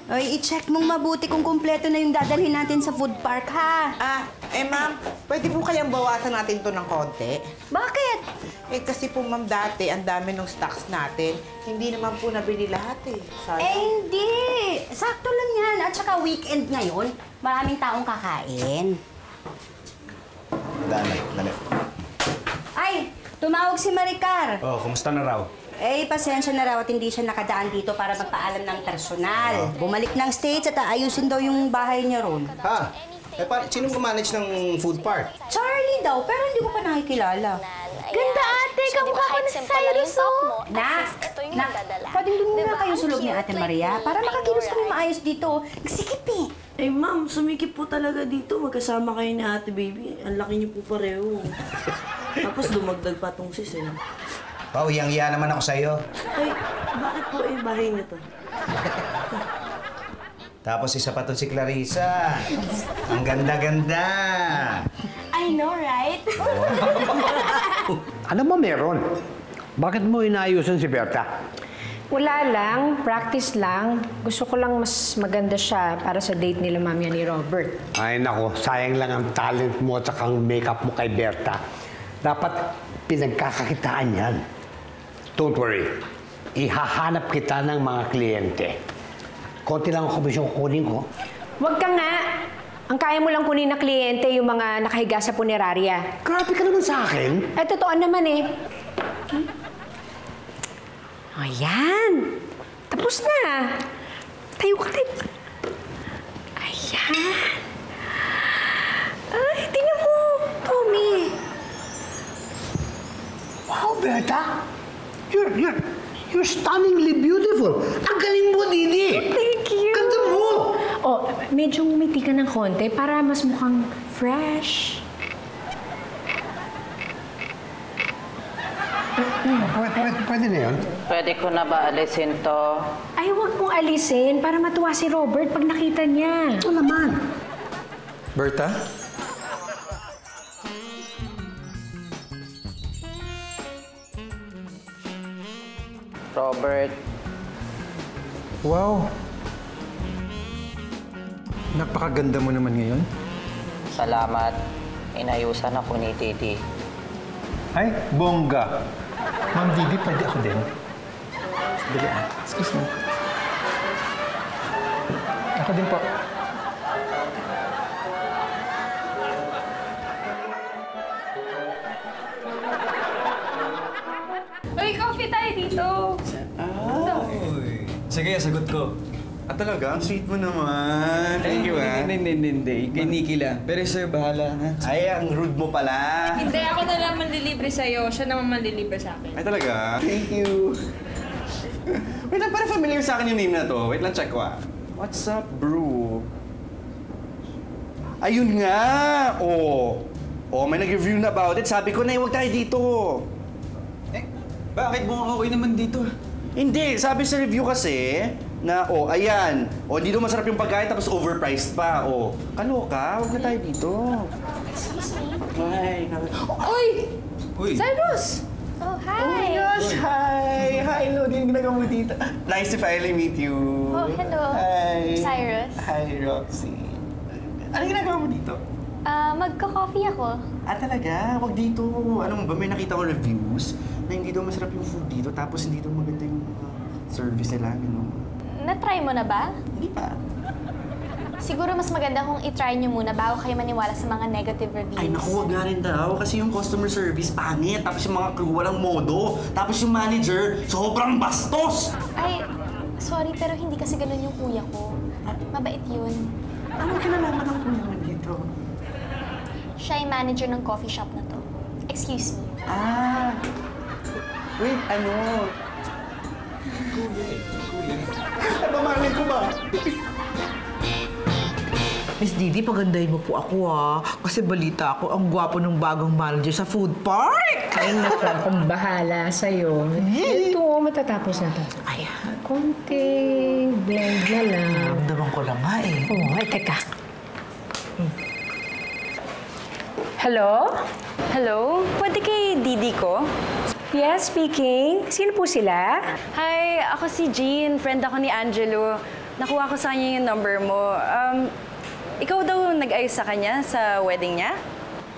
Ay, i-check mong mabuti kung kumpleto na yung dadalhin natin sa food park, ha? Ma'am, pwede po kayang bawasan natin to ng konti? Bakit? Kasi po, ma'am, dati ang dami ng stocks natin. Hindi naman po nabili lahat Sayang. Hindi. Sakto lang yan. At saka weekend ngayon, maraming taong kakain. Dali. Ay, tumawag si Maricar. Oh, kumusta na raw? Pasensya na raw at hindi siya nakadaan dito para magpaalam ng personal. Bumalik ng States at aayusin daw yung bahay niya ron. Ha? Sinong manage ng food park? Charlie daw, pero hindi ko pa nakikilala. Ganda ate, kamukha ko na si Cyrus, Pwedeng dumuna kayo sa loob ni Ate Maria para makakilos kami maayos dito. Sikip Ma'am, sumikip po talaga dito. Magkasama kayo ni Ate Baby. Ang laki niyo po pareho. Tapos dumagdag pa tong sis Oh, iyang-iya naman ako sa'yo. Ay, bakit po bahay niyo to? Tapos isa pa to si Clarissa. Ang ganda-ganda. I know, right? Ano ba meron? Bakit mo inaayusan si Berta? Wala lang, practice lang. Gusto ko lang mas maganda siya para sa date nila mamaya ni Robert. Ay nako, sayang lang ang talent mo at saka ang makeup mo kay Berta. Dapat pinagkakakitaan yan. Don't worry, ihahanap kita ng mga kliyente. Konti lang ang komisyon kunin ko. Huwag ka nga! Ang kaya mo lang kunin na kliyente yung mga nakahiga sa punerarya. Grabe ka naman sa akin. Totoo naman Ayan! Tapos na! Tayo ka rin. Ayan! Ay, tingnan mo, Tommy! Wow, Berta! You're stunningly beautiful. Ang galing mo, Didi! Thank you! Ganda mo! Medyo ngumiti ka ng konti para mas mukhang fresh. Pwede na yun? Pwede ko na ba alisin to? Ay, huwag mong alisin para matuwa si Robert pag nakita niya. Ito naman. Berta? Robert, Wow! Napakaganda mo naman ngayon. salamat. Inayusan ako ni Titi. Ay, bongga. Ma'am Didi, pwede ako din. Dali excuse me. Ako din po. Uy, coffee tayo dito. Sige, sagot ko. Talaga? Ang sweet mo naman. Thank you, Hindi. Kay Nikki lang. Pero sir, bahala na. Ay, ang rude mo pala. Hindi, ako na lang manlilibre sa'yo. Siya naman manlilibre sa akin. Ay, talaga? Thank you. Wait lang, parang familiar sa akin yung name na to. Wait lang, check ko What's up, bro? Ayun nga! May nag-review na about it. Sabi ko na, huwag tayo dito. Bakit mo okay naman dito? Hindi, sabi sa review kasi na, ayan. Di daw masarap yung pagkain tapos overpriced pa. Kaloka, huwag na tayo dito. Excuse me? Ay, Uy! Cyrus! Oh Oh, my hi! gosh! Hi! Hi, Lodi. Yung ginagawa mo dito. Nice to finally meet you. Oh, hello. Hi. Cyrus. Hi, Roxy. Ano ginagawa mo dito? Magka-coffee ako. Talaga? Wag dito. Ano ba? May nakita ko reviews na hindi daw masarap yung food dito tapos hindi daw maganda yung service nila. Na-try mo na ba? Hindi pa. Siguro mas maganda kung i-try nyo muna bago kayo maniwala sa mga negative reviews. Ay, naku, wag nga rin daw. Kasi yung customer service, pangit. Tapos yung mga crew, walang modo. Tapos yung manager, sobrang bastos! Ay, sorry, pero hindi kasi ganun yung kuya ko. Mabait yun. Ano kinalaman ng kuya mo dito? Siya yung manager ng coffee shop na to. Excuse me. Wait, ano? Pamamalin ko ba? Miss Didi, pagandahin mo po ako Kasi balita ako, ang gwapo ng bagong manager sa food park! Ay, naku, akong bahala sa'yo. Ito, matatapos na to. Ayan, konting blend na lang. Naramdaman ko lang nga Ay, teka. Hello? Hello? Pwede kay Didi ko? Yes, speaking. Sino po sila? Hi, ako si Jean. Friend ako ni Angelo. nakuha ko sa kanya yung number mo. Ikaw daw nag-ayos sa kanya sa wedding niya?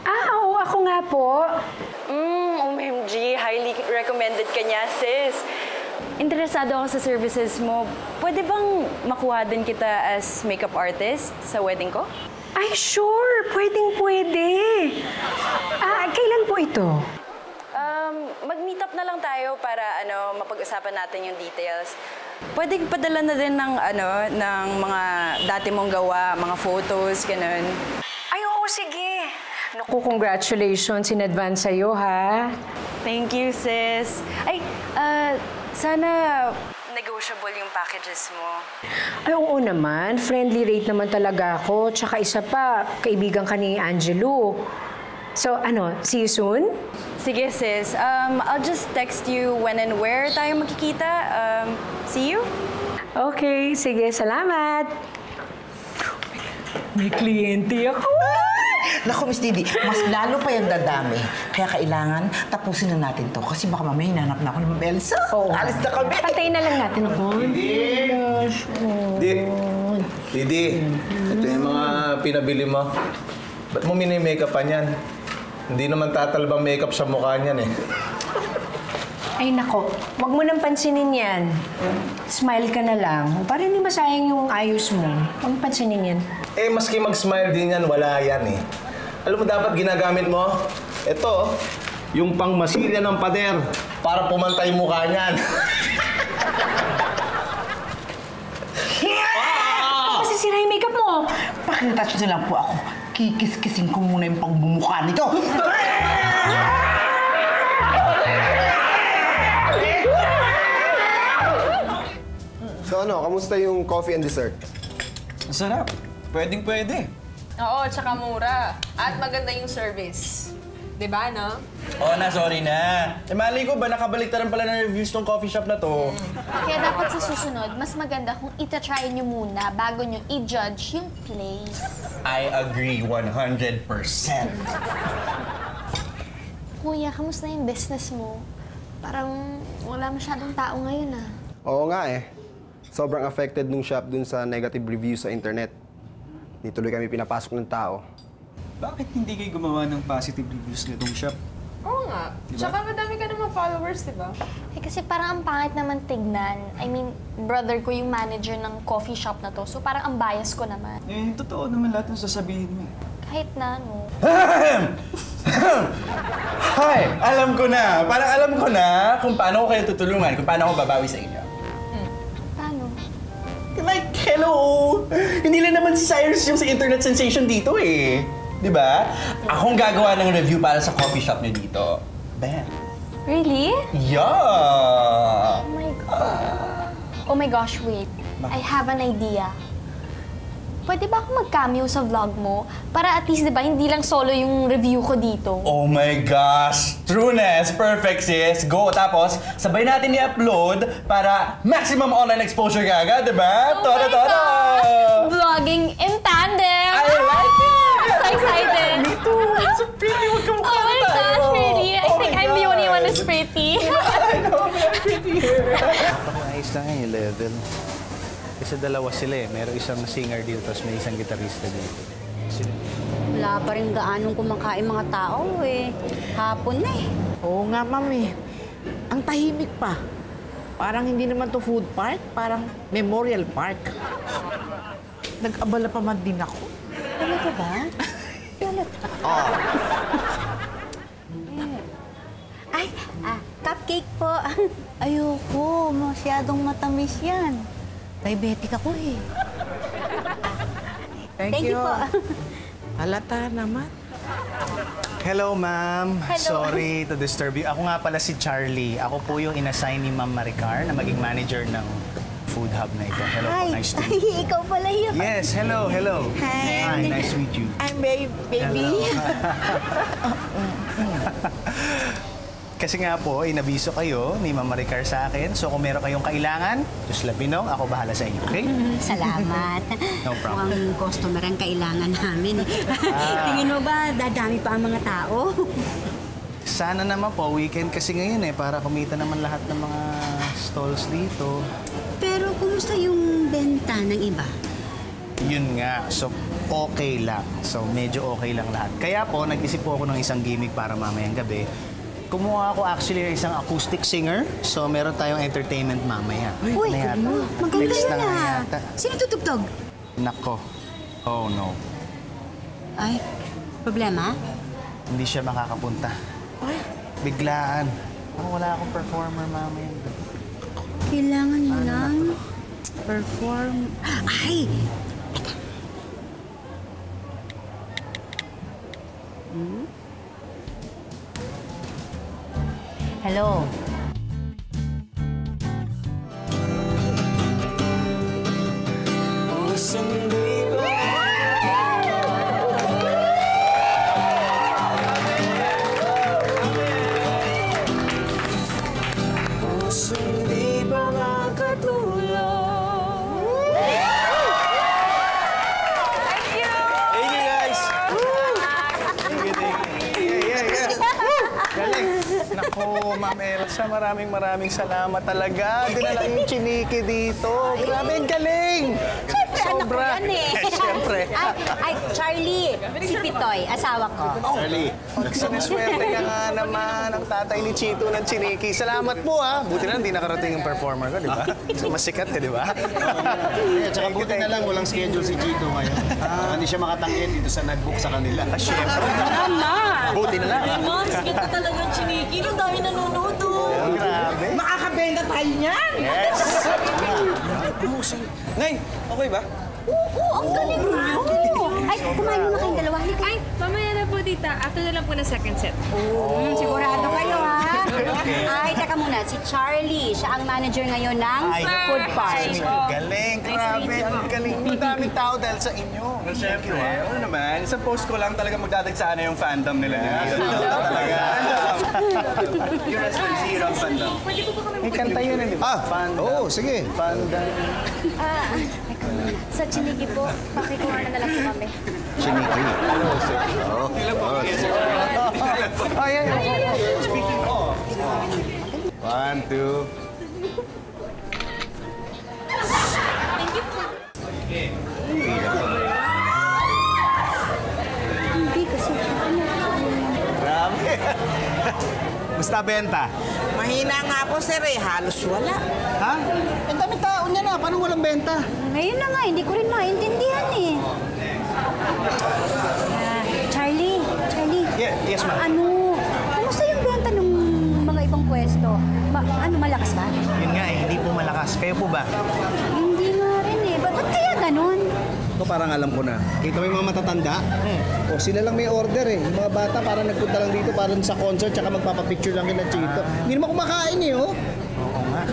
Oo, ako nga po. OMG, highly recommended ka niya, sis. Interesado ako sa services mo. Pwede bang makuha din kita as makeup artist sa wedding ko? Ay, sure. Pwedeng-pwede. Kailan po ito? Mag-meet up na lang tayo para mapag-usapan natin yung details. Pwede padala na din ng mga dati mong gawa, mga photos, ganun. Ay, oo, sige. Naku, congratulations in advance sa'yo, ha? Thank you, sis. Ay, sana negotiable yung packages mo. Ay, oo naman. Friendly rate naman talaga ako. Tsaka isa pa, kaibigan ka ni Angelo. So, see you soon? Sige, sis. I'll just text you when and where tayo magkikita. See you? Okay, sige. Salamat. May kliyente ako. Naku, Miss Didi, mas lalo pa yung dadami. Kaya kailangan tapusin na natin to. Kasi baka mamaya hinanap na ako ng Belsa. Alis na kami. Patayin na lang natin ako. Didi, ito yung mga pinabili mo. Ba't mo mini-makeupan yan? Hindi naman tatalbang makeup sa mukha niyan eh. Ay, nako. Huwag mo nang pansinin yan. Smile ka na lang. Para hindi masayang yung ayos mo. Huwag mo pansinin yan. Eh, maski mag-smile din yan, wala yan eh. Alam mo, dapat ginagamit mo? Ito, yung pangmasilya ng pader para pumantay mukha niyan. Masisira yung makeup mo. Pakintouch na lang po ako. Kikis-kisin ko muna yung pangbumukha nito. So kamusta yung coffee and dessert? Masarap. Pwedeng-pwede. Oo, tsaka mura. At maganda yung service. Diba, no? Oo na, sorry na. Eh, mali ko ba, nakabaliktaran pala ng reviews tong coffee shop na to. Kaya dapat sa susunod, mas maganda kung itatry nyo muna bago nyo i-judge yung place. I agree 100%. Kuya, kamusta yung business mo? Parang wala masyadong tao ngayon, ah. Oo nga eh. Sobrang affected nung shop dun sa negative reviews sa internet. Di tuloy kami pinapasok ng tao. Bakit hindi kayo gumawa ng positive reviews nitong shop? Oo nga. Diba? Tsaka madami ka naman followers, diba? Eh, kasi parang ang pangit naman tignan. I mean, brother ko yung manager ng coffee shop na to. So parang ang bias ko naman. Eh, totoo naman lahat ng sasabihin mo. Kahit na, no? Hi! Alam ko na! Parang alam ko na kung paano ko kayo tutulungan, kung paano ako babawi sa inyo. Paano? Like, hello! Hindi lang naman si Cyrus yung sa internet sensation dito eh. Di ba? Akong gagawa ng review para sa coffee shop niyo dito. Bam! Really? Yeah! Oh my God. Oh my gosh, wait. I have an idea. Pwede ba ako mag-cameo sa vlog mo? Para at least, di ba, hindi lang solo yung review ko dito. Oh my gosh! Trueness! Perfect, sis! Go! Tapos, sabay natin i-upload para maximum online exposure ka agad, di ba? Oh my gosh! Vlogging in tandem! I like it! So excited! Me too! So pretty! Huwag ka mukha Oh my gosh, really? I think I'm the only one who's pretty. I know, I'm pretty here. Napaka-ayos lang yung level. Kasi dalawa sila eh. Merong isang singer dito, tapos may isang gitarista dito. Wala pa rin gaanong kumakain mga tao eh. Hapon na eh. Oo nga, ma'am eh. Ang tahimik pa. Parang hindi naman to food park, parang memorial park. Nag-abala pa man din ako. Talaga ba? Ay, cupcake po. Ayoko, masyadong matamis yan. Diabetic ako eh. Thank you po. Halata naman. Hello, ma'am. Hello. Sorry to disturb you. Ako nga pala si Charlie. Ako po yung inassign ni Ma'am Maricar na maging manager ng food hub na ito. Hello po, nice to meet you. Ikaw pala yun. Yes, hello, hello. Hi. Nice to meet you. I'm baby. Kasi nga po, inabiso kayo ni Ma'am Maricar sa akin. So kung meron kayong kailangan, just let me know. Ako bahala sa inyo, okay? Salamat. No problem. Mukhang customer ang kailangan namin. Tingin mo ba, dadami pa ang mga tao? Sana naman po, weekend kasi ngayon eh, para kumita naman lahat ng mga stalls dito. Pero kumusta yung benta? puntahan ng iba? Yun nga. So, okay lang. So, medyo okay lang lahat. Kaya po, nag-isip po ako ng isang gimmick para mamayang gabi. Kumuha ako actually ng isang acoustic singer. So, meron tayong entertainment mamaya. Uy, maganda Next yun na nga ah. yata. Sino tutugtog? Nako. Oh no. Ay, problema? Hindi siya makakapunta. Biglaan. Wala akong performer mamayang gabi. Kailangan mo lang perform. Ay! Teka. Hello? Nako, Ma'am Elsa, maraming salamat talaga. Dinala yung chiniki dito. Grabe, ang galing! Sobra. Anak ko yan eh. Siyempre. Ay, Charlie, si Pitoy, asawa ko. Charlie, siniswerte ka nga naman ang tatay ni Chito ng chiniki. Salamat po ha. Buti na hindi nakarating yung performer ko, di ba? So, masikat ka, di ba? Tsaka buti na lang walang schedule si Chito ngayon. Hindi siya makatangin dito sa nag-book sa kanila. Siyempre. Buti na lang. Ma'am, sikat na talaga yung chiniki. Ang dami nanonood doon. Grabe. Makakabenta tayo niyan! Yes! Nay, okay ba? Oo, ang galing mo! Ay, kumain mo kayong dalawa. Halika. Ay, mamaya na po, tita. After na lang po na second set. Sigurado kayo, ha? Ay, teka muna. Si Charlie, siya ang manager ngayon ng food park. Galing, grabe. Ang galing. Madaming tao dahil sa inyo. Siyempre, ano naman, sa post ko lang talaga magdadagsana yung fandom nila. Talaga. Yung zero ang fandom. Pwede po ba kami May kanta yun, di ba? Oo, sige. Fandom. Sa chinigi po, pakikuha na lang po kami. Chiniki. Ayan. Speaking of. 1, 2. Hindi kasi. Grabe. Musta benta? Mahina nga po, sir eh. Halos wala. Ha? Ang dami tao niya na. Paano walang benta? Ngayon na nga, hindi ko rin maintindihan eh. Charlie. Yes, ma'am. Kumusta yung benta ng mga ibang pwesto? Malakas ba? Yun nga eh, hindi po malakas. Kayo po ba? Hindi nga rin eh. Ba't kaya ganun? Ito parang alam ko na. Kita mo yung mga matatanda? O sila lang may order eh. Yung mga bata parang nagpunta lang dito parang sa concert tsaka magpapapicture lang kina Chito. Hindi naman kumakain eh, oh. Oo nga.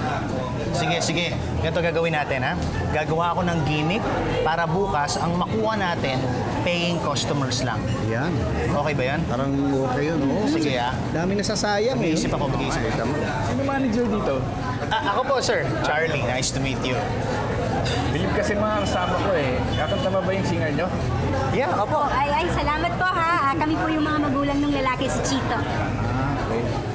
Sige. Ganito gagawin natin, ha? Gagawa ako ng gimmick para bukas ang makuha natin, paying customers lang. Yan. Okay ba yan? Parang okay yun, oh. Sige, ha? Dami nasasayang eh. Mag-iisip ako. Sino manager dito? Ako po, sir. Charlie, nice to meet you. Bilib kasi mga kasama ko eh. Kakanta ba yung singer nyo? Yeah, ako. Ay, salamat po ha. Kami po yung mga magulang ng lalaki si Chito.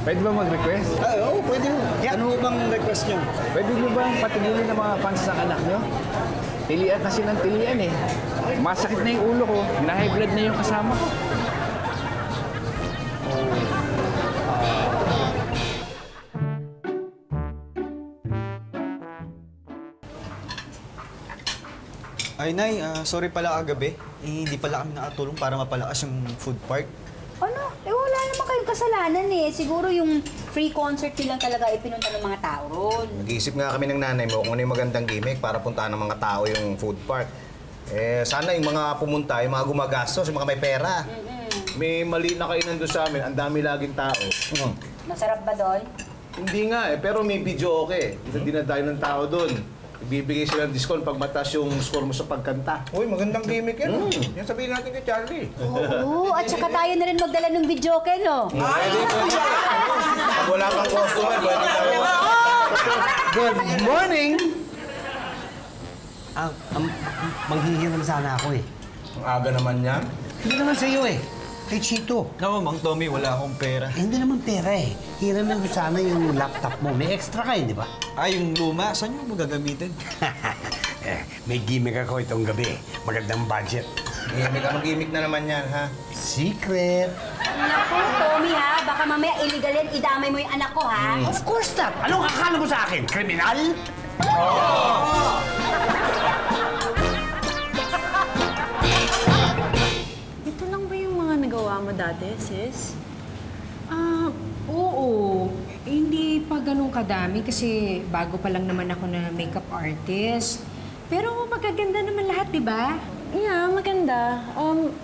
Pwede ba mag-request? Oo, pwede mo. Ano bang request nyo? Pwede mo bang patigilin ng mga fans ng anak nyo? Tilian kasi ng tilian eh. Masakit na yung ulo ko. Na-high blood na yung kasama ko. Ay, Nay, sorry pala kagabi. Hindi pala kami nakatulong para mapalakas yung food park. Ano? Wala naman kayong kasalanan eh. Siguro yung free concert lang talaga ipinunta ng mga tao ron. Nag-iisip nga kami ng nanay mo kung ano yung magandang gimmick para puntahan ng mga tao yung food park. Sana yung mga pumunta, yung mga gumagastos, yung mga may pera. May mali na kainan doon sa amin. Ang dami laging tao. Masarap ba doon? Hindi nga eh, pero may video okay. Dinadayo ng tao doon. Ibibigay sila ng discount pag mataas yung score mo sa pagkanta. Uy, magandang gimmick yan. Yan sabihin natin kay Charlie. Oo, at saka tayo na rin magdala ng video kay, no? Pwede. Pag wala kang customer, pwede tayo. Good morning! Manghihiram sana ako eh. Ang aga naman yan. Hindi naman sa'yo eh. Kay Chito. Naku, Mang Tommy, wala akong pera. Hindi naman pera eh. Hiramin mo sana yung laptop mo. May extra ka eh, di ba? Ay, yung luma, saan nyo mo gagamitin? May gimmick ako itong gabi. Magandang budget. Gimmick, anong gimmick na naman yan, ha? Secret. Naku, Tommy ha, baka mamaya illegal yan, idamay mo yung anak ko ha. Of course not! Anong akala mo sa akin? Kriminal? Ito lang ba yung mga nagawa mo dati, sis? Oo. Hindi pa ganun kadami kasi bago pa lang naman ako na makeup artist. Pero magaganda naman lahat, di ba? Yeah, maganda.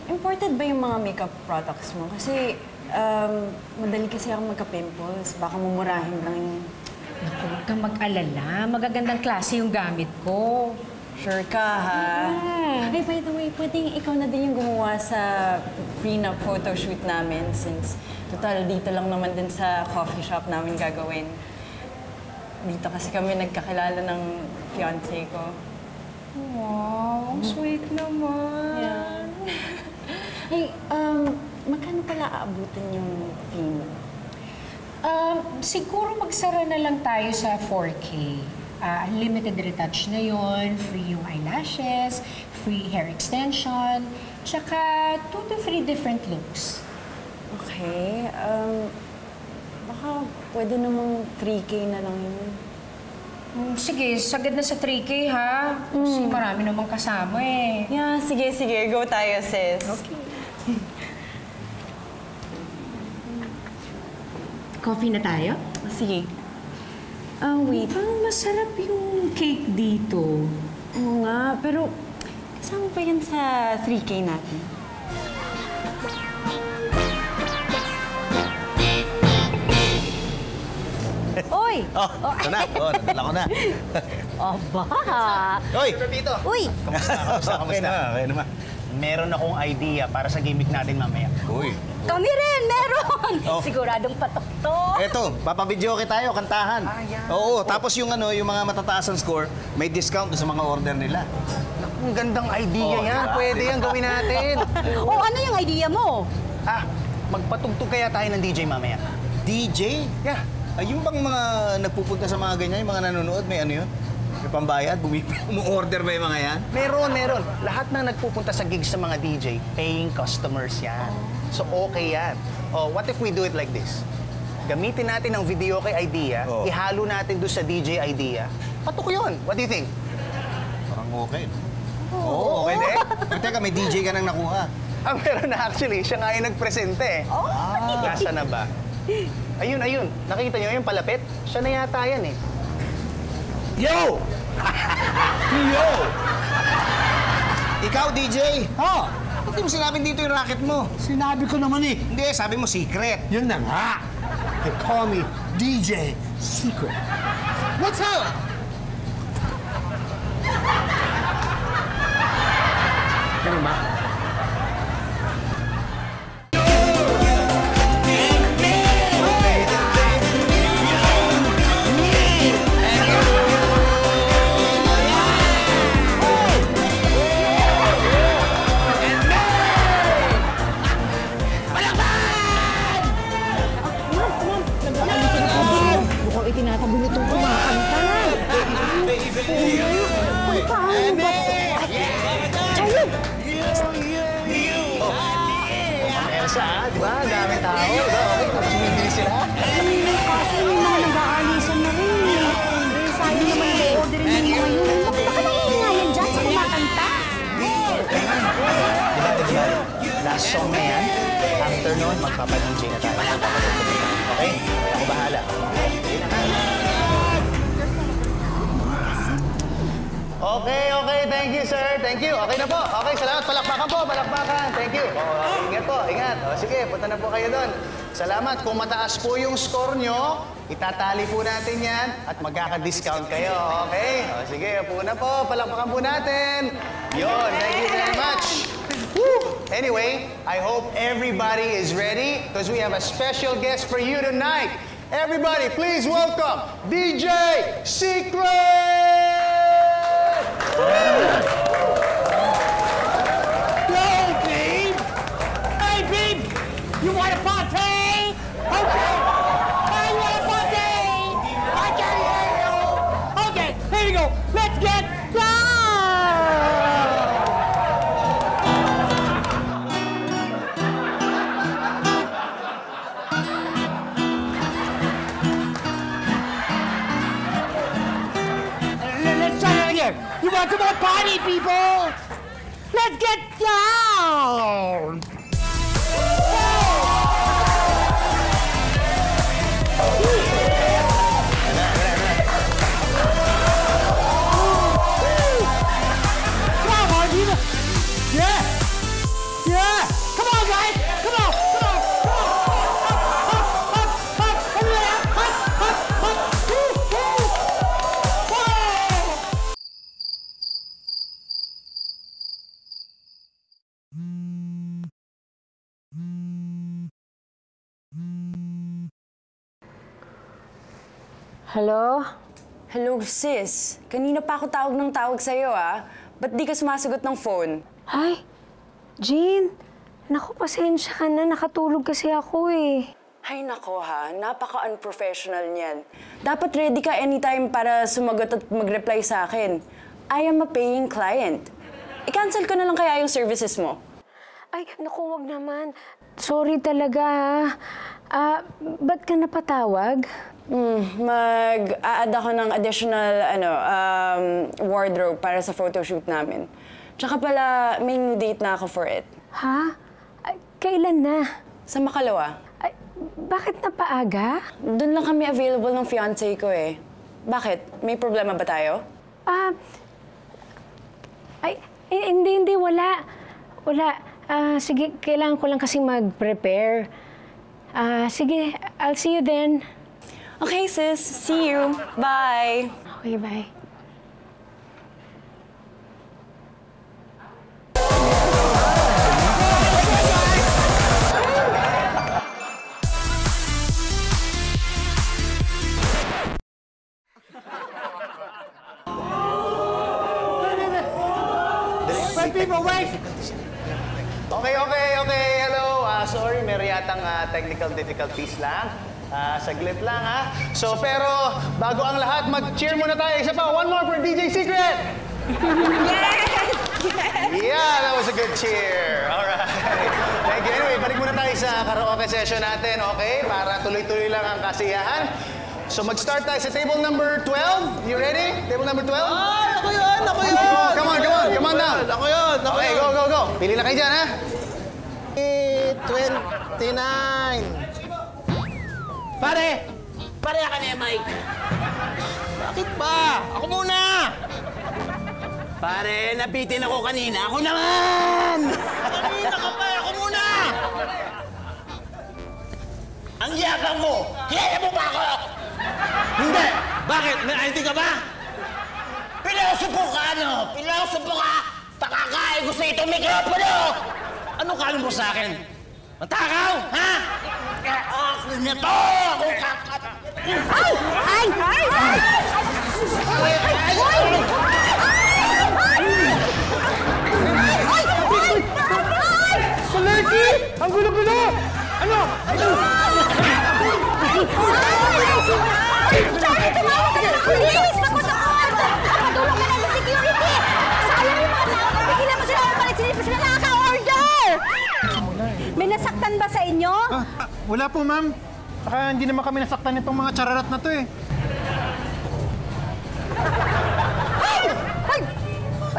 Imported ba yung mga makeup products mo? Kasi madali kasi ako magka-pimples. Baka mumurahin lang yung... Naku, huwag kang mag-alala. Magagandang klase yung gamit ko. Sure ka, ha? Yeah. Ay, by the way, pwedeng ikaw na din yung gumawa sa prenup photoshoot namin since total dito lang naman din sa coffee shop namin gagawin. Dito kasi kami nagkakilala ng fiancé ko. Wow, sweet naman. Yeah. Hey, magkano pala aabutin yung fee mo? Siguro magsara na lang tayo sa 4K. Unlimited retouch na yon, free yung eyelashes, free hair extension, tsaka 2 to 3 different looks. Okay. Baka pwede namang 3K na lang yun. Sige, sagad na sa 3K ha. Kasi marami namang kasama eh. Yeah, sige. Go tayo, sis. Okay. Coffee na tayo? Sige. Wait. Parang masarap yung cake dito. Oo nga, pero kasama pa yan sa 3K natin. Oy! Ito na. Nadala ko na. Aba! Hoy! Pepito! Uy! Kamusta? Okay naman. Meron akong idea para sa gimmick natin mamaya. Uy. Kami rin, meron! Oh. Siguradong patok to. Eto, papabidyoke tayo, kantahan. Oo, tapos yung yung mga matataas ang score, may discount sa mga order nila. Ang gandang idea yan. Pwede yan gawin natin. Ano yung idea mo? Magpatugtog kaya tayo ng DJ mamaya. DJ? Yeah. Yung bang mga nagpupunta sa mga ganyan, yung mga nanonood, may ano yun? May pambayad? Umu-order ba yung mga yan? Meron. Lahat na nagpupunta sa gigs sa mga DJ, paying customers yan. So okay yan. What if we do it like this? Gamitin natin ang video kay idea, ihalo natin doon sa DJ idea. Patok yun. What do you think? Parang okay. Oo, okay din. Pero teka, may DJ ka nang nakuha. Meron na actually. Siya nga yung nagpresente. Nasa na ba? Ayun. Nakita niyo yung palapit? Siya na yata yan eh. Yo! Yo! Ikaw, DJ? Ba't di mo sinabing dito yung racket mo? Sinabi ko naman eh. Hindi, sabi mo secret. Yun na nga. They call me DJ Secret. What's up? Ganun ba? Itinatabi nitong kumakanta. Paano ba? Ayun! Elsa, di ba? Dami tao. Okay, tapos sumibili sila. Kaso yung mga nag-aalisan na rin. Sayang naman i-order yung mga yun. Bakit ka nangihingayan dyan sa kumakanta? Diba? Last song na yan. After nun, magpapa-DJ na tayo. Okay? Ako bahala. Okay. Thank you, sir. Thank you. Okay na po. Okay, salamat. Palakpakan po. Thank you. Ingat po. Ingat. Sige, punta na po kayo doon. Salamat. Kung mataas po yung score nyo, itatali po natin yan at magkaka-discount kayo. Okay? Sige, po na po. Palakpakan po natin. Yun. Thank you very much. Woo! Anyway, I hope everybody is ready because we have a special guest for you tonight. Everybody, please welcome DJ Secret! Yo, babe! Hey, babe! You want a party? Okay! I want a party! I can hear you! Okay, here we go! Let's get down! party, people! Let's get down! Come on, Dina! Yeah! Yeah! Come on, guys! Come on! Come on! Hello? Hello, sis. Kanina pa ako tawag ng tawag sa'yo, ah. Ba't di ka sumasagot ng phone? Ay, Jean. Naku, pasensya ka na. Nakatulog kasi ako eh. Ay, nako ha. Napaka-unprofessional niyan. Dapat ready ka anytime para sumagot at mag-reply sa akin. I am a paying client. I-cancel ko na lang kaya yung services mo. Ay, naku, wag naman. Sorry talaga ha. Ba't ka napatawag? Mag-a-add ako ng additional wardrobe para sa photoshoot namin. Tsaka pala, may new date na ako for it. Ha? Ay, kailan na? Sa Makalawa. Ay, bakit napaaga? Doon lang kami available ng fiancé ko eh. Bakit? May problema ba tayo? Hindi, wala. Wala. Sige, kailangan ko lang kasing mag-prepare. Sige, I'll see you then. Okay, sis. See you. Bye. Okay, bye. Wait, people, wait! Okay. Hello. Sorry, meron yatang technical difficulties lang. Saglit lang, ha? So, pero bago ang lahat, mag-cheer muna tayo. Isa pa, one more for DJ Secret! Yes! Yeah, that was a good cheer. All right. Thank you. Anyway, balik muna tayo sa karaoke session natin, okay? Para tuloy-tuloy lang ang kasiyahan. So, mag-start tayo sa table number 12. You ready? Table number 12? Ako yun! Come on down. Ako yun! Okay, go. Pili na kayo dyan, ha? 29. Pare ka na, Mike. Bakit ba? Ako muna! Pare, napitin ako kanina. Ako naman! Kanina ka pa, ako muna! Ang yabang mo! Kaya mo ba ako? Hindi! Bakit? May ID ka ba? Pinausupo ka, ano? Pinausupo ka! Pakakain ko sa itong mikropono! Ano kala mo sa akin? Matakaw, ha? Ako na to! Ako kakat... Ay! Kaleki! Ang gulo-gulo! Ano? Charlie, tumawag ka na ng police! Nakatulong ka na sa security! Sayang yung mga tao! Pigilan mo sila! Palit sila nakaka-order! May nasaktan ba sa inyo? Wala po, ma'am. Saka hindi naman kami nasaktan nitong mga chararat na to eh.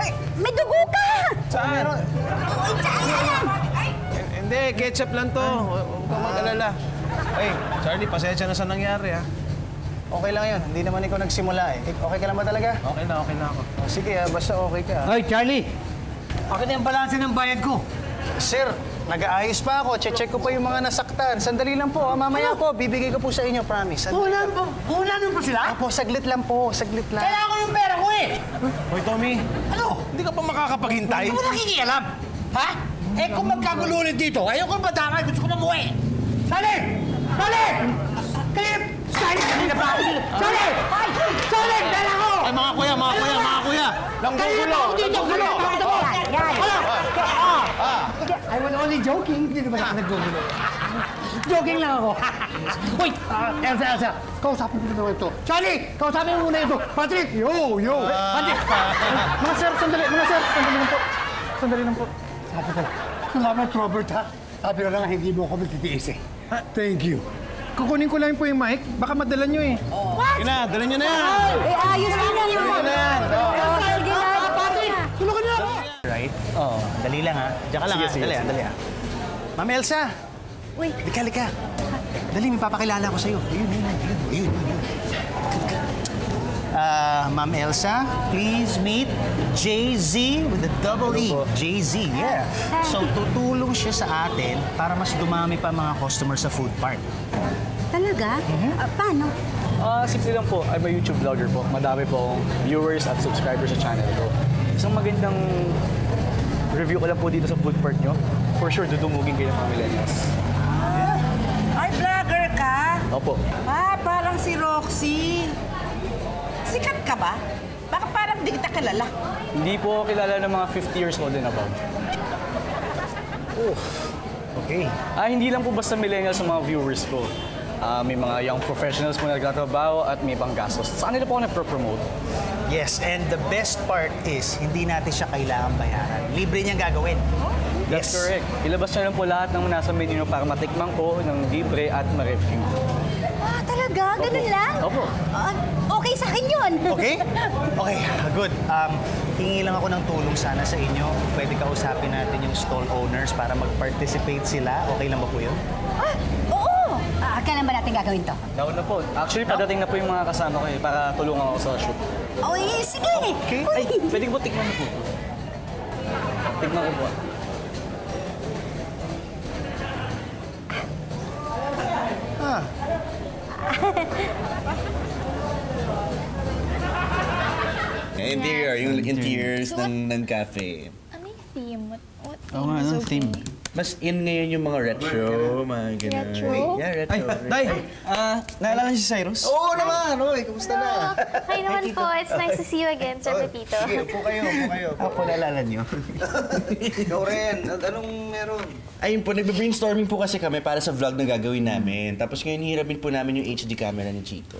Ay! May dugo ka! Saan? Hindi, ketchup lang to. Huwag kang mag-alala. Ay, Charlie, pasensya na sa nangyari, ha? Okay lang yun. Hindi naman ikaw nagsimula eh. Okay ka lang ba talaga? Okay na ako. Sige, basta okay ka. Hoy, Charlie! Akin na yung balanse ng bayad ko. Sir, nag-aayos pa ako. Check ko pa yung mga nasaktan. Sandali lang po. Mamaya po, bibigay ko po sa inyo, promise. Kunan po sila? Opo, saglit lang po. Saglit lang. Kailangan ko yung pera ko eh! Hoy, Tommy. Ano? Hindi ka pa makakapaghintay? Hindi mo nakikialam. Ha? Eh kung magkagulo ulit dito, ayoko yung badamay. Gusto ko na umuwi. Sali! Kalip! Kanina pa ako dito! Sali! Dala ko! Ay, mga kuya! Kanina pa ako dito! Gulo! I was only joking. Hindi naman ako naggugulo. Joking lang ako. Uy! Elsa! Kausapin mo naman ito. Charlie! Kausapin mo muna ito. Patrick! Yo! Patrick! Mga sir, sandali lang po. Sabi ko, salamat Robert ha. Sabi ko lang hindi mo ako magtitiis eh. Thank you. Kukunin ko lang po yung mic. Baka madala nyo eh. Dala nyo na yan. Ayos na yan! Dala nyo na yan. Patrick! Dali lang ha. Diyan ka lang ha. Dali ha. Ma'am Elsa! Uy. Lika. Dali, may papakilala ko sa'yo. Ayun. Ma'am Elsa, please meet Jay-Z with a double E. Jay-Z, yeah. So, tutulong siya sa atin para mas dumami pa mga customers sa food park. Talaga? Paano? Simple lang po. I'm a YouTube vlogger po. Madami po akong viewers at subscribers sa channel ko. Isang magandang review ko lang po dito sa food park nyo. For sure, dudumugin kayo ng mga millennials. Ay, vlogger ka? Opo. Parang si Roxy. Sikat ka ba? Baka parang di kita kilala. Hindi po kilala ng mga 50 years old and above. Okay. Hindi lang po basta millennials sa mga viewers ko. May mga young professionals po na nagtatrabaho at may pang gastos. Sa kanila po ako nagpro-promote. Yes, and the best part is, hindi natin siya kailangan bayaran. Libre niyang gagawin. That's correct. Ilabas niya lang po lahat ng nasa menu para matikman ko ng libre at ma-review. Talaga? Ganun lang? Opo. Okay sa akin yun. Okay? Okay, good. Hingi lang ako ng tulong sana sa inyo. Pwede kausapin natin yung stall owners para mag-participate sila. Okay lang ba po yun? Oo! Kailan ba natin gagawin to? Daon na po. Actually, padating na po yung mga kasama ko para tulungan ako sa shoot. Sige! Okay. Ay, pwede ko po tikman na po. Tikman ko po. Interior, yung interiors ng cafe. Ano yung theme? What Oo nga, anong theme? Mas in ngayon yung mga retro, mga ganun. Retro? Yeah, retro. Day! Naalala niyo si Cyrus? Oo naman! Oy, kamusta na? Hi naman po. It's nice to see you again, Sir Pepito. Sige, upo kayo. Ako naalala niyo. Ikaw rin. Anong meron? Ayun po, nagbe-brainstorming po kasi kami para sa vlog na gagawin namin. Tapos ngayon hirapin po namin yung HD camera ni Chito.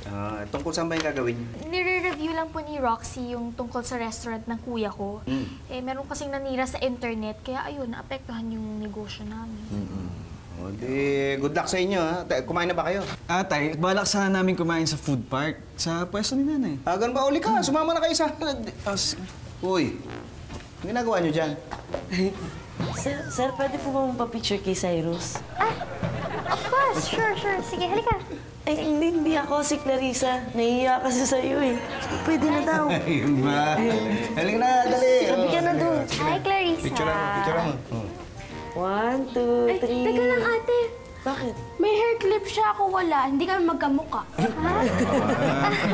Tungkol saan ba yung gagawin? Nire-review lang po ni Roxy yung tungkol sa restaurant ng kuya ko. Meron kasing nanira sa internet, kaya ayun, naapektuhan yung negosyo namin. O di, good luck sa inyo ha. Kumain na ba kayo? Tay, balak sana namin kumain sa food park. Sa pwesto ni nanay. Ganun ba? Uli ka. Sumama na kayo sa... Uy, ang ginagawa niyo dyan? Sir, pwede po ba magpa-picture kay Cyrus? Of course, sure. Sige, halika. Ay, hindi ako si Clarissa. Nahihiya kasi sa'yo eh. Pwede na daw. Ayun ba? Halika na, dali. Sabi ka na doon. Hi, Clarissa. Picture mo. 1, 2, 3... Teka lang, ate. Bakit? May hair clip siya, ako wala. Hindi kami magkamukha.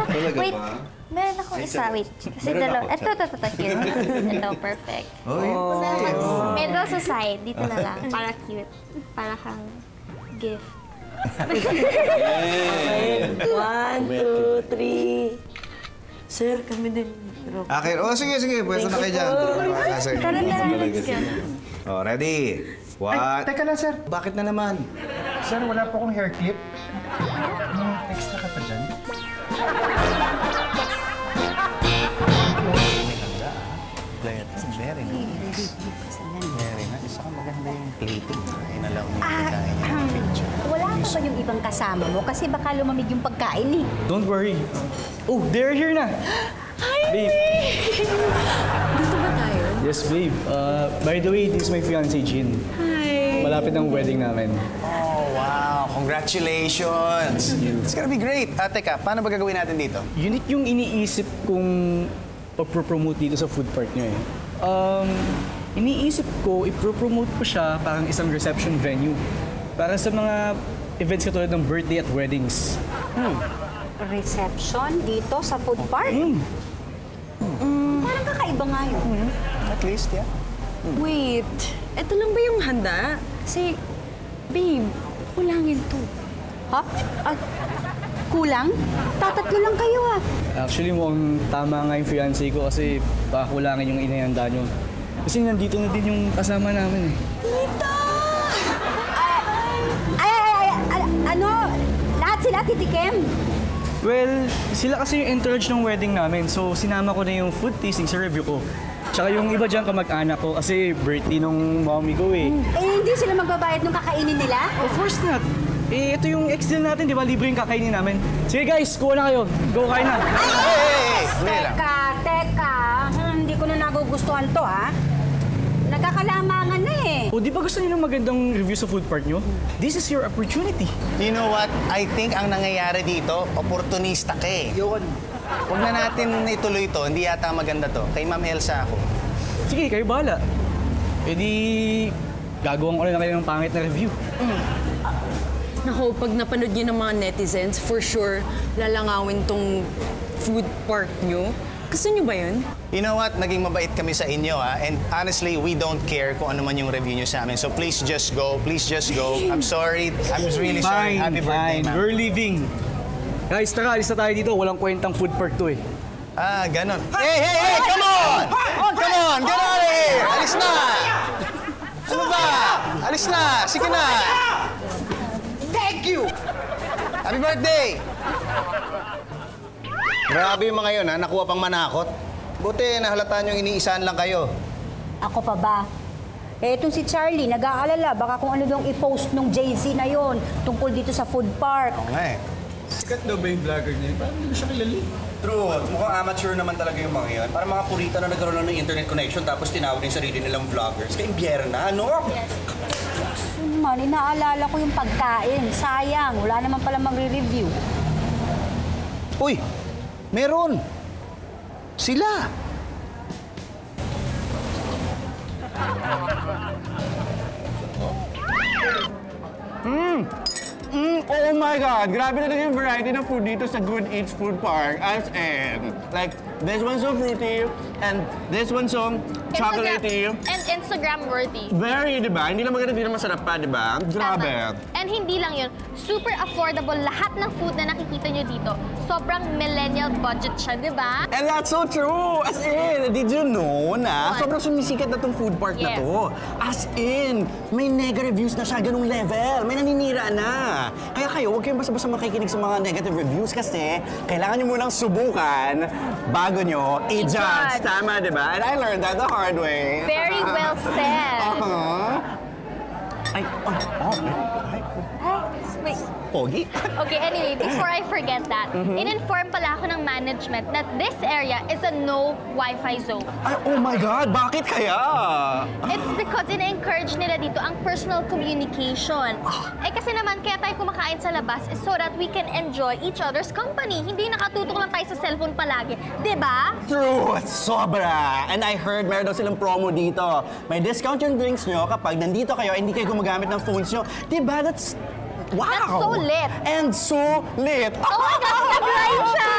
Talaga Wait, ba? meron akong isa. Wait. Kasi dalawa. Ito. Here. Ito, perfect. May dalawa sa side. Dito na lang. Para cute. Para kang gift. 1, 2, 3... Sir, kami din. Okay. Sige. Pwesto na kayo dyan. Tara na, let's go. Ready? Ay, teka lang, sir. Bakit na naman? Sir, wala po akong hair clip. Extra ka pa dyan? Very nice. Very nice. Saka maganda yung plating. Inalaw niyo yung picture. Wala ka ba yung ibang kasama mo? Kasi baka lumamig yung pagkain eh. Don't worry. Oh, they're here na. Hi, babe. Dito ba tayo? Yes, babe. By the way, this is my fiancé, Jean. Hi! Malapit ang wedding namin. Oh, wow! Congratulations! It's gonna be great. Teka, paano ba gagawin natin dito? Unique yung iniisip kong pag-promote dito sa food park niyo eh. Iniisip ko, i-promote ko siya parang isang reception venue. Para sa mga events katulad ng birthday at weddings. Reception dito sa food park? Parang kakaiba nga yun. At least, yeah. Wait, eto lang ba yung handa? Kasi, babe, kulangin to. Ha? Kulang? Tatatlo lang kayo ah. Actually, mukhang tama nga yung fiancé ko kasi baka kulangin yung inihanda nyo. Kasi nandito na din yung kasama namin eh. Tita! Ano? Lahat sila titikim? Well, sila kasi yung in charge ng wedding namin. So, sinama ko na yung food tasting sa review ko. Tsaka yung iba dyan kamag-anak ko kasi birthday nung mommy ko eh. Hindi sila magbabayad nung kakainin nila? Of course not. Ito yung ex-deal natin, di ba? Libre yung kakainin namin. Sige guys, kuha na kayo. Go, kain na. Teka. Hindi ko na nagugustuhan to ha. Nagkakalamangan na eh. O di ba gusto niyo ng magandang review sa food park nyo? This is your opportunity. You know what? I think ang nangyayari dito, oportunista ka eh. Yun. Huwag na natin ituloy to. Hindi yata maganda to. Kay Ma'am Elsa ako. Sige, kayo bahala. E di, gagawin ko na kayo ng pangit na review. Naku, pag napanood niyo ng mga netizens, for sure, lalangawin tong food park nyo. Gusto niyo ba yun? You know what? Naging mabait kami sa inyo, ha? And honestly, we don't care kung ano man yung review nyo sa amin. So please just go. Please just go. I'm sorry. I'm really sorry. Happy birthday, ma'am. We're leaving. Guys, tara, alis na tayo dito. Walang kwentang food park to eh. Ah, ganon. Hey! Come on! Come on! Get out of here! Alis na! Ano ba? Alis na! Sige na! Thank you! Happy birthday! Grabe yung mga yun, ha? Nakuha pang manakot. Buti, nahalata nyo iniisaan lang kayo. Ako pa ba? Eh, itong si Charlie, nag-aalala. Baka kung ano dong i-post nung Jay-Z na yon tungkol dito sa food park. Oo nga eh. Sikat daw ba yung vlogger niya? Parang hindi ko siya kilali. True. Mukhang amateur naman talaga yung mga yan. Parang mga purita na nagkaroon lang ng internet connection tapos tinawag yung sarili nilang vloggers. Ka-imbyerna na, ano? Yes. Man, inaalala ko yung pagkain. Sayang, wala naman pala magre-review. Uy! Meron! Sila! Oh my God! Grabe na yung variety ng food dito sa Good Eats Food Park. As in, like, this one's so fruity, and this one's so chocolatey. And Instagram-worthy. Very, di ba? Hindi lang maganda, hindi naman masarap pa, di ba? Grabe. And hindi lang yun, super affordable lahat ng food na nakikita nyo dito. Sobrang millennial budget siya, di ba? And that's so true! As in, did you know na What? sobrang sumisikat na tong food park na Yes. to? As in, may nega reviews na siya, ganung level. May naninira na. Kaya kayo, huwag kayong basta-basta makikinig sa mga negative reviews kasi kailangan nyo munang subukan bago nyo i-judge. Tama, di ba? And I learned that the hard way. Very well said. Ay, Wait. Pogi. Okay, anyway, before I forget that, in-inform pala ako ng management that this area is a no Wi-Fi zone. Ay, oh my God! Bakit kaya? It's because ina-encourage nila dito ang personal communication. Eh kasi naman, kaya tayo kumakain sa labas is so that we can enjoy each other's company. Hindi nakatutok lang tayo sa cellphone palagi. Diba? True! Sobra! And I heard meron daw silang promo dito. May discount yung drinks nyo kapag nandito kayo hindi kayo gumagamit ng phones nyo. Diba? That's... Wow! That's so lit. And so lit. Oh my God, nag-live siya!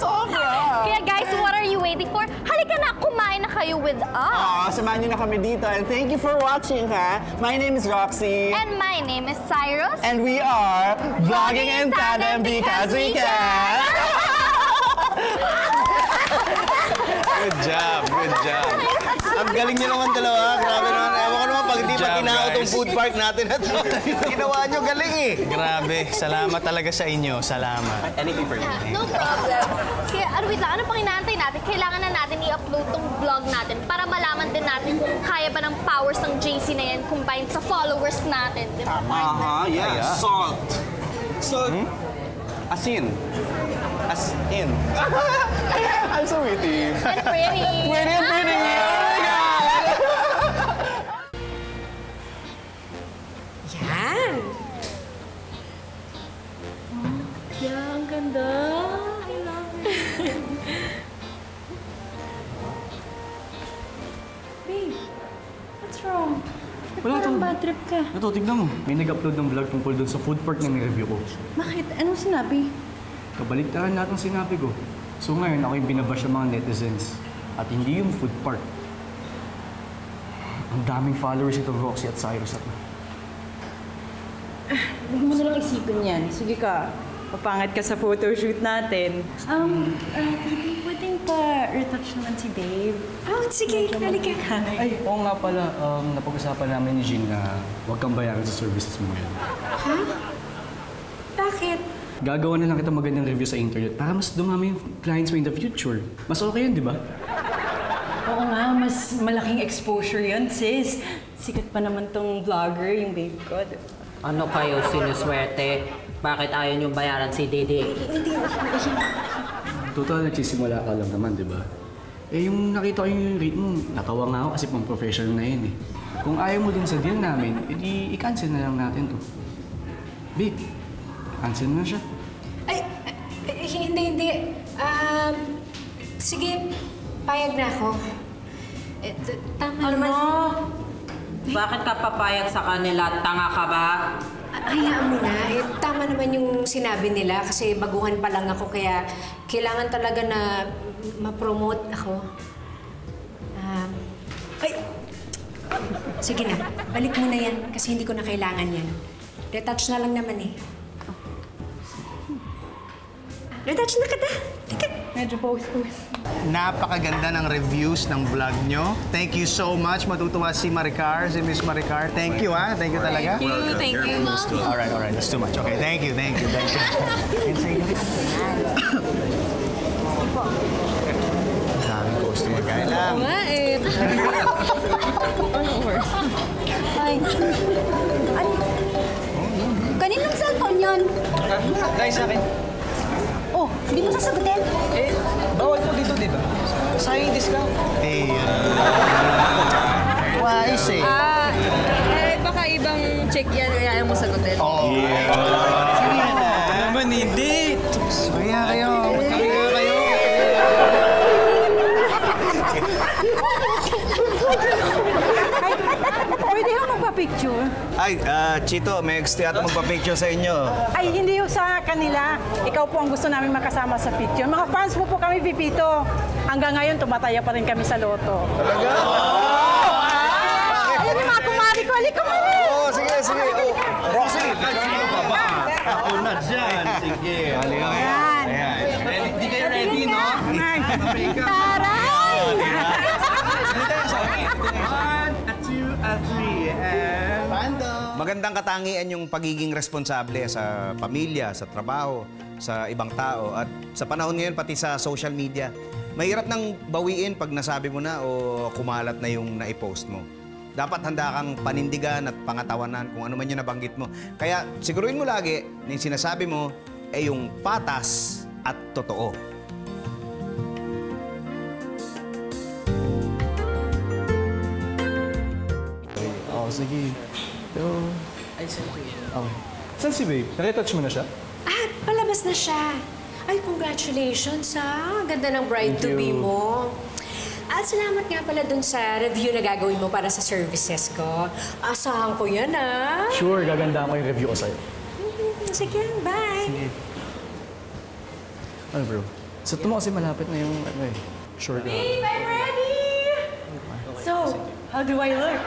Sobra! Kaya guys, what are you waiting for? Halika na, kumain na kayo with us. Samahan nyo na kami dito. And thank you for watching, ha? My name is Roxy. And my name is Cyrus. And we are Vlogging in Tandem because we can! Good job, good job. Ang galing niyo naman dalawa. Grabe naman. Ewan ko naman pag hindi pa tinao tong food park natin na to. Ginawa niyo galing eh. Grabe. Salamat talaga sa inyo. Salamat. Anything for you. No problem. Kaya, wait lang, ano pang inaantay natin? Kailangan na natin i-upload tong vlog natin para malaman din natin kung kaya ba ng powers ng JC na yan combined sa followers natin. Di ba? Yeah. Salt. Salt. Asin. As in. I'm so witty. And pretty. Pretty and pretty. Oh my God! Yan! Yeah, ang ganda. I love it. Babe, what's wrong? Wala Parang tong- bad trip ka. Ito, tignan mo. May nag-upload ng vlog tungkol doon sa food park na ni-review ko. Bakit? Anong sinabi? Kabaligtaran lahat ng sinabi ko. So ngayon, ako yung binabash ng mga netizens. At hindi yung food park. Ang daming followers ito, Roxy at Cyrus. Huwag mo nalang isipin yan. Sige ka, papangit ka sa photoshoot natin. Baby, pwedeng pa-retouch naman si Babe. Sige, halika ka. Ay, oo nga pala. Napag-usapan namin ni Jean na huwag kang bayaran sa services mo ngayon. Ha? Bakit? Gagawa na lang kita magandang review sa internet para mas dumami yung clients mo in the future. Mas okay yun, di ba? Oo nga, mas malaking exposure yun, sis. Sikat pa naman tong vlogger, yung babe ko. Ano kayo sinuswerte? Bakit ayaw niyong bayaran si Didi? Total, nagsisimula ka lang naman, di ba? Eh, yung nakita ko yung rate mo, natawa nga ako kasi pang professional na yun eh. Kung ayaw mo din sa deal namin, edi i-cancel na lang natin to. Babe, cancel na siya. Ay, hindi. Sige, payag na ako. Tama naman. Bakit ka papayag sa kanila? Tanga ka ba? Hayaan mo na. Tama naman yung sinabi nila kasi baguhan pa lang ako kaya kailangan talaga na ma-promote ako. Sige na, balik mo na yan kasi hindi ko na kailangan yan. Retouch na lang naman eh. Retouch na kita. Medyo pawis-pawis. Napakaganda ng reviews ng vlog nyo. Thank you so much. Matutuwa si Maricar, si Miss Maricar. Thank you, ha? Thank you talaga. Thank you. Alright. That's too much. Okay, thank you. Daming customer. Kaya lang. Ay. Kaninong cellphone yun? Guys, sa akin. Oh, hindi mo sasagutin? Bawal po dito, di ba? Sayang discount. Wise eh. Baka ibang check yan, kaya mo sagutin. Sige na. Naman, hindi. Kaya kayo. Pwede ako magpa-picture? Ay, Chito, may gusto yata magpa-picture sa inyo. Ay, hindi yung sa kanila. Ikaw po ang gusto namin makasama sa picture. Mga fans mo po kami, Pipito. Hanggang ngayon, tumataya pa rin kami sa loto. Talaga? Ayun yung mga kumari ko. Halika mo rin! Sige. Roxy! Ako na dyan. Sige. Halika. Ayan. Hindi kayo ready, no? Taray! 1, 2, 3, and... Magandang katangian yung pagiging responsable sa pamilya, sa trabaho, sa ibang tao, at sa panahon ngayon pati sa social media. Mahirap nang bawiin pag nasabi mo na o kumalat na yung naipost mo. Dapat handa kang panindigan at pangatawanan kung ano man yung nabanggit mo. Kaya siguruhin mo lagi na yung sinasabi mo ay yung patas at totoo. Sige. Pero... Ay, sige. Okay. Saan si Babe? Nakitouch mo na siya? Palabas na siya. Ay, congratulations ha. Ganda ng bride-to-be mo. At salamat nga pala dun sa review na gagawin mo para sa services ko. Asahan ko yan ha. Sure, gagandaan ko yung review ko sa'yo. Sige, bye. Sige. Ano bro? Sa mo kasi malapit na yung short. Babe, I'm ready! So, how do I look?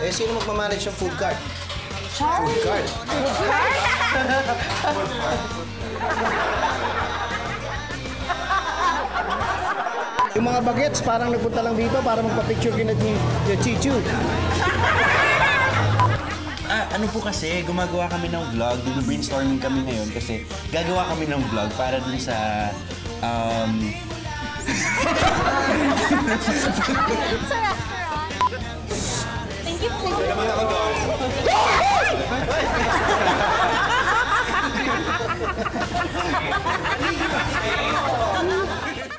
Sino magmamanage ng food cart? Food cart? Yung mga bagets, parang nagpunta lang dito para magpa-picture kina Chichu. Ano po kasi, gumagawa kami ng vlog, brainstorming kami ngayon kasi gagawa kami ng vlog para dun sa... Thank you.